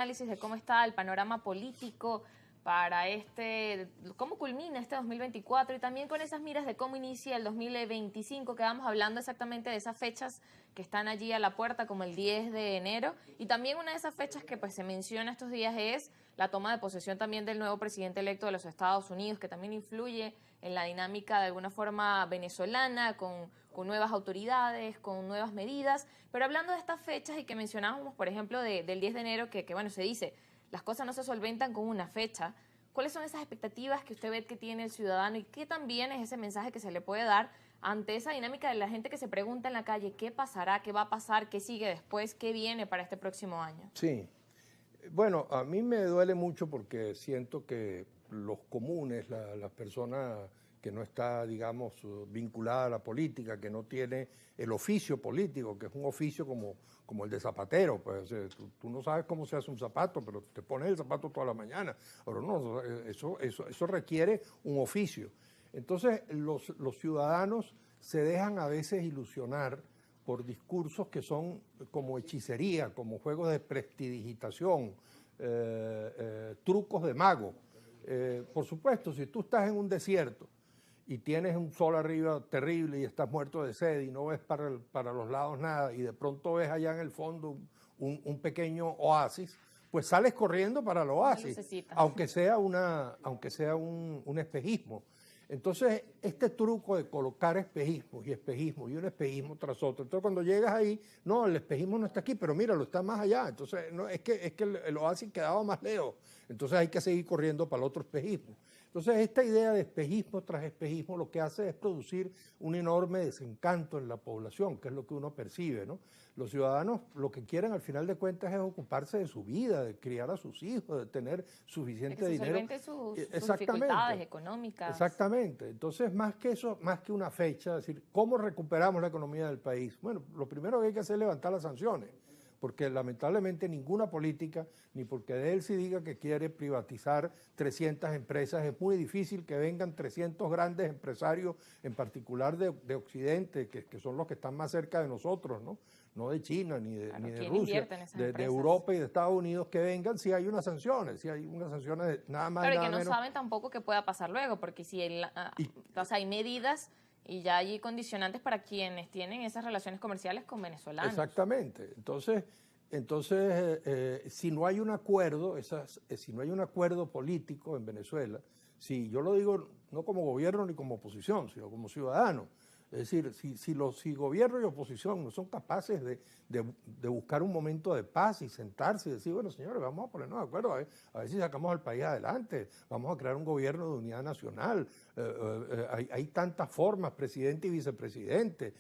Análisis de cómo está el panorama político para cómo culmina este 2024 y también con esas miras de cómo inicia el 2025, que vamos hablando exactamente de esas fechas que están allí a la puerta, como el 10 de enero, y también una de esas fechas que pues se menciona estos días es la toma de posesión también del nuevo presidente electo de los Estados Unidos, que también influye en la dinámica de alguna forma venezolana, con nuevas autoridades, con nuevas medidas. Pero hablando de estas fechas y que mencionábamos, por ejemplo, del 10 de enero, que bueno, se dice, las cosas no se solventan con una fecha. ¿Cuáles son esas expectativas que usted ve que tiene el ciudadano y qué también es ese mensaje que se le puede dar ante esa dinámica de la gente que se pregunta en la calle qué pasará, qué va a pasar, qué sigue después, qué viene para este próximo año? Sí, bueno, a mí me duele mucho porque siento que los comunes, las personas que no está, digamos, vinculada a la política, que no tiene el oficio político, que es un oficio como el de zapatero, pues tú no sabes cómo se hace un zapato, pero te pones el zapato toda la mañana. Ahora no, eso requiere un oficio. Entonces los ciudadanos se dejan a veces ilusionar por discursos que son como hechicería, como juegos de prestidigitación, trucos de mago. Por supuesto, si tú estás en un desierto y tienes un sol arriba terrible y estás muerto de sed y no ves para los lados nada y de pronto ves allá en el fondo un pequeño oasis, pues sales corriendo para el oasis, aunque sea un espejismo. Entonces, este truco de colocar espejismos y un espejismo tras otro. Entonces, cuando llegas ahí, no, el espejismo no está aquí, pero míralo, está más allá. Entonces, no, es que el oasis quedaba más lejos. Entonces, hay que seguir corriendo para el otro espejismo. Entonces, esta idea de espejismo tras espejismo lo que hace es producir un enorme desencanto en la población, que es lo que uno percibe, ¿no? Los ciudadanos lo que quieren al final de cuentas es ocuparse de su vida, de criar a sus hijos, de tener suficiente dinero. Sus dificultades económicas. Exactamente. Entonces, más que eso, más que una fecha, es decir, ¿cómo recuperamos la economía del país? Bueno, lo primero que hay que hacer es levantar las sanciones, porque lamentablemente ninguna política, ni porque Delcy diga que quiere privatizar 300 empresas, es muy difícil que vengan 300 grandes empresarios, en particular de Occidente, que son los que están más cerca de nosotros, ¿no? No de China, ni de Rusia, de Europa y de Estados Unidos, que vengan si hay unas sanciones, nada más Claro, y y nada que no menos. saben tampoco qué pueda pasar luego, porque si o sea, hay medidas y ya hay condicionantes para quienes tienen esas relaciones comerciales con venezolanos. Exactamente. Entonces si no hay un acuerdo, si no hay un acuerdo político en Venezuela, si yo lo digo no como gobierno ni como oposición, sino como ciudadano, es decir, si gobierno y oposición no son capaces de buscar un momento de paz y sentarse y decir, bueno, señores, vamos a ponernos de acuerdo, a ver si sacamos al país adelante, vamos a crear un gobierno de unidad nacional, hay tantas formas, presidente y vicepresidente,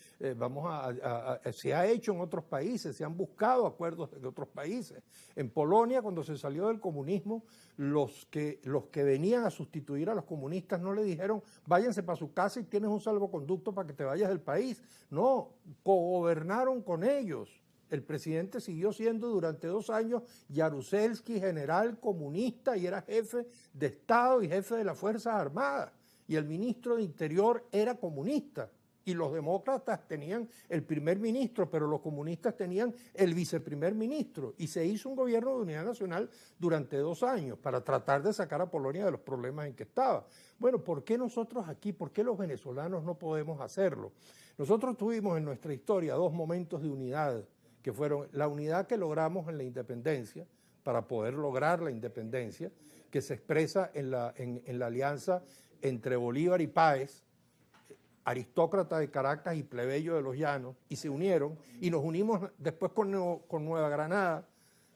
se ha hecho en otros países, se han buscado acuerdos de otros países. En Polonia, cuando se salió del comunismo, los que venían a sustituir a los comunistas no le dijeron, váyanse para su casa y tienes un salvoconducto para que te vayas del país. No, cogobernaron con ellos. El presidente siguió siendo durante 2 años Jaruzelski, general comunista, y era jefe de Estado y jefe de las Fuerzas Armadas. Y el ministro de Interior era comunista. Y los demócratas tenían el primer ministro, pero los comunistas tenían el viceprimer ministro. Y se hizo un gobierno de unidad nacional durante 2 años para tratar de sacar a Polonia de los problemas en que estaba. Bueno, ¿por qué nosotros aquí, por qué los venezolanos no podemos hacerlo? Nosotros tuvimos en nuestra historia 2 momentos de unidad, que fueron la unidad que logramos en la independencia, para poder lograr la independencia, que se expresa en la alianza entre Bolívar y Páez, aristócrata de Caracas y plebeyo de los Llanos, y se unieron, y nos unimos después con Nueva Granada,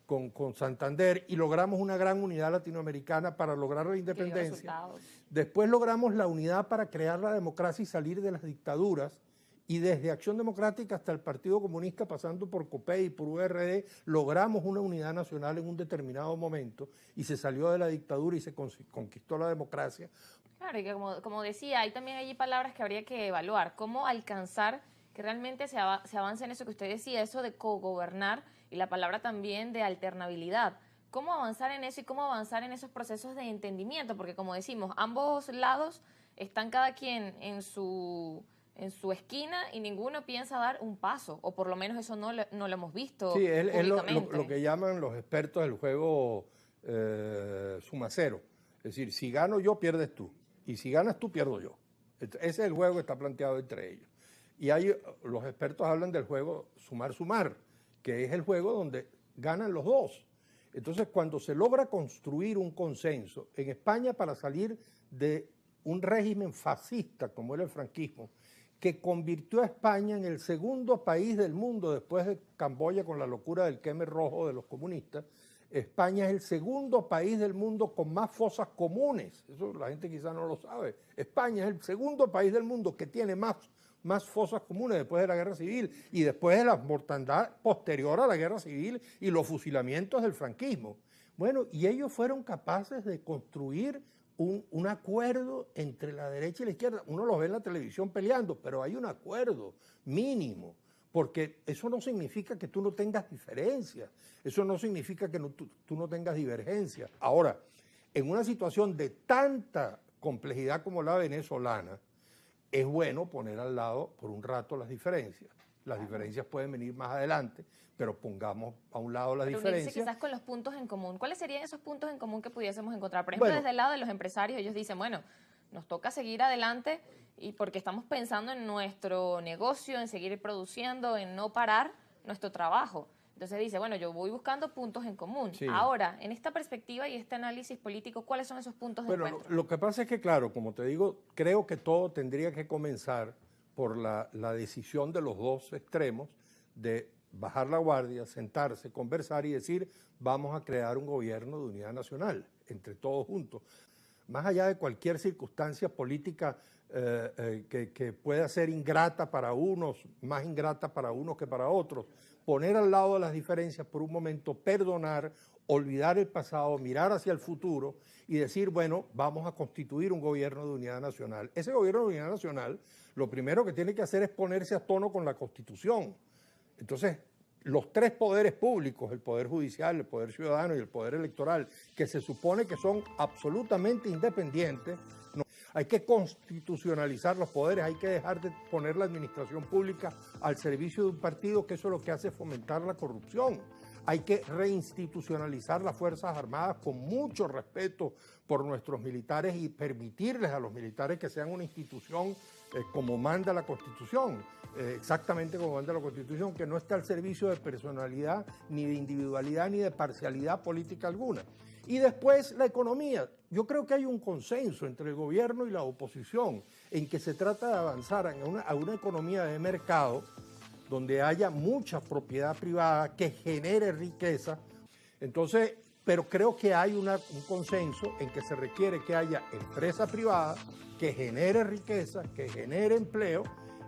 con Santander, y logramos una gran unidad latinoamericana para lograr la independencia. Después logramos la unidad para crear la democracia y salir de las dictaduras, y desde Acción Democrática hasta el Partido Comunista, pasando por COPEI y por URD, logramos una unidad nacional en un determinado momento, y se salió de la dictadura y se conquistó la democracia. Claro, y que como decía, hay también allí palabras que habría que evaluar. ¿Cómo alcanzar que realmente se avance en eso que usted decía, eso de cogobernar, y la palabra también de alternabilidad? ¿Cómo avanzar en eso y cómo avanzar en esos procesos de entendimiento? Porque como decimos, ambos lados están cada quien en su en su esquina y ninguno piensa dar un paso, o por lo menos eso no lo hemos visto Sí, es públicamente. lo que llaman los expertos del juego suma cero. Es decir, si gano yo, pierdes tú. Y si ganas tú, pierdo yo. Ese es el juego que está planteado entre ellos. Y los expertos hablan del juego sumar-sumar, que es el juego donde ganan los dos. Entonces, cuando se logra construir un consenso, en España para salir de un régimen fascista como era el franquismo, que convirtió a España en el segundo país del mundo después de Camboya con la locura del Khmer Rojo de los comunistas. España es el segundo país del mundo con más fosas comunes. Eso la gente quizás no lo sabe. España es el segundo país del mundo que tiene más fosas comunes después de la guerra civil y después de la mortandad posterior a la guerra civil y los fusilamientos del franquismo. Bueno, y ellos fueron capaces de construir un acuerdo entre la derecha y la izquierda. Uno los ve en la televisión peleando, pero hay un acuerdo mínimo, porque eso no significa que tú no tengas diferencias, eso no significa que tú no tengas divergencias. Ahora, en una situación de tanta complejidad como la venezolana, es bueno poner al lado por un rato las diferencias. Las diferencias pueden venir más adelante, pero pongamos a un lado las diferencias. Quizás con los puntos en común. ¿Cuáles serían esos puntos en común que pudiésemos encontrar? Por ejemplo, desde el lado de los empresarios, ellos dicen, bueno, nos toca seguir adelante y porque estamos pensando en nuestro negocio, en seguir produciendo, en no parar nuestro trabajo. Entonces dice, bueno, yo voy buscando puntos en común. Sí. Ahora, en esta perspectiva y este análisis político, ¿cuáles son esos puntos de encuentro? Lo que pasa es que, claro, como te digo, creo que todo tendría que comenzar por la decisión de los dos extremos de bajar la guardia, sentarse, conversar y decir, vamos a crear un gobierno de unidad nacional, entre todos juntos. Más allá de cualquier circunstancia política que pueda ser ingrata para unos, más ingrata para unos que para otros, poner al lado de las diferencias por un momento, perdonar, olvidar el pasado, mirar hacia el futuro y decir, bueno, vamos a constituir un gobierno de unidad nacional. Ese gobierno de unidad nacional, lo primero que tiene que hacer es ponerse a tono con la Constitución. Entonces, los tres poderes públicos, el poder judicial, el poder ciudadano y el poder electoral, que se supone que son absolutamente independientes, hay que constitucionalizar los poderes, hay que dejar de poner la administración pública al servicio de un partido, que eso es lo que hace fomentar la corrupción. Hay que reinstitucionalizar las Fuerzas Armadas con mucho respeto por nuestros militares y permitirles a los militares que sean una institución como manda la Constitución, exactamente como manda la Constitución, que no está al servicio de personalidad, ni de individualidad, ni de parcialidad política alguna. Y después la economía. Yo creo que hay un consenso entre el gobierno y la oposición en que se trata de avanzar a una economía de mercado donde haya mucha propiedad privada que genere riqueza. Entonces, pero creo que hay un consenso en que se requiere que haya empresa privada que genere riqueza, que genere empleo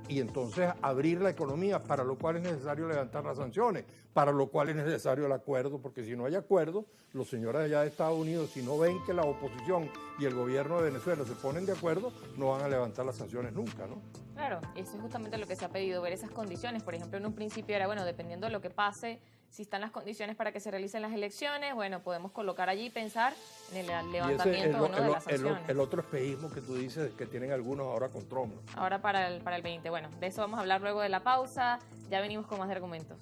y entonces abrir la economía, para lo cual es necesario levantar las sanciones, para lo cual es necesario el acuerdo, porque si no hay acuerdo, los señores allá de Estados Unidos, si no ven que la oposición y el gobierno de Venezuela se ponen de acuerdo, no van a levantar las sanciones nunca, ¿no? Claro, eso es justamente lo que se ha pedido, ver esas condiciones. Por ejemplo, en un principio era, bueno, dependiendo de lo que pase, si están las condiciones para que se realicen las elecciones, bueno, podemos colocar allí y pensar en el levantamiento o no de las sanciones. El otro espejismo que tú dices que tienen algunos ahora con Trump, ¿no? Ahora para el 20. Bueno, de eso vamos a hablar luego de la pausa. Ya venimos con más argumentos.